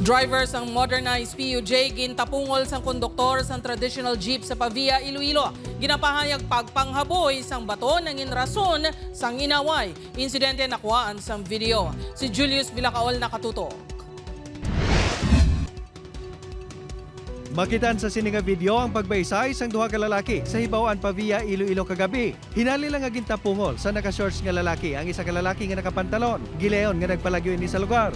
Driver sang modernized PUJ gintapungol sang konduktor sang traditional jeep sa Pavia, Iloilo. Ginapahayag pagpanghaboy sang bato nangin rason sang inaway. Insidente nakuhaan sang video. Si Julius Bilacaol nakatutok. Makitaan sa sininga video ang pagbaysay sang duha ka lalaki sa Hibawaan, Pavia, Iloilo kagabi. Hinali lang nga gintapungol sa naka-shorts nga lalaki ang isa ka lalaki nga nakapantalon. Gileon nga nagpalagyo ini sa lugar.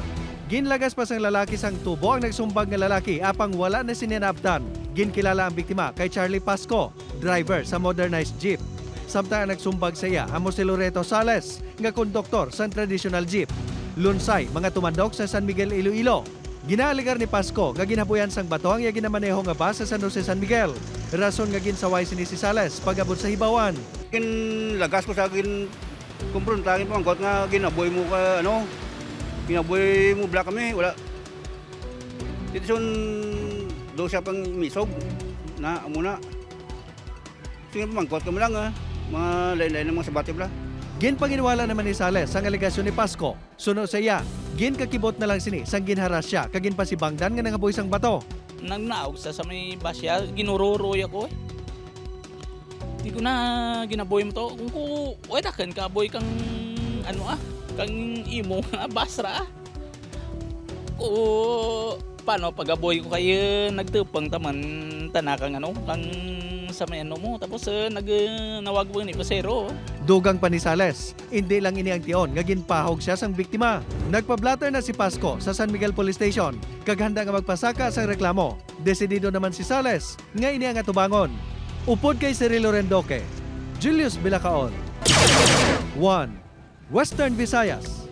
Ginlagas pa sang lalaki sang tubo ang nagsumbag nga lalaki apang wala na sininabtan. Ginkilala ang biktima kay Charlie Pasco, driver sa modernized jeep. Samtang nagsumbag sa iya ang Loreto Sales nga konduktor sang traditional jeep. Lunsay mga tumandok sa San Miguel, Iloilo. Ginaligar ni Pasco nga ginabuyan sang bato ang iya ginamaneho nga bus sa San Jose, San Miguel. Rason nga ginsaway sini si Sales pag-abot sa Hibawaan. Lagas ko sa akin kumprontahin po ang kot nga ginaboy mo ka ginaboy mo black kami, wala. Dito son do siya pang misog na muna. Sige pamangkot ka mo lang mga lain-lain ng mga sabate bla. Gin panginwala naman ni Sales ang aligasyon ni Pasco. Suno sa iya, gin kakibot na lang sini sang ginharas siya kagin pa si Bangdan nga nangaboy sang bato. Nagnaog sa may basya, ginururoy ako Di ko na ginaboy mo to. Kung ko, takan ka boy kang kang imo nga basra. O paano pagaboy ko kayo nagtupang taman tanakang kang sa may mo tapos nawag mo ni pasero. Dugang pa ni Sales, hindi lang ini ang tion nga ginpahog siya sang biktima. Nagpablatter na si Pasco sa San Miguel Police Station kag handa nga magpasaka sang reklamo. Desidido naman si Sales nga ini ang atubangon. Upod kay Cirilo Rendoque, Julius Bilacaol. 1. Western Visayas.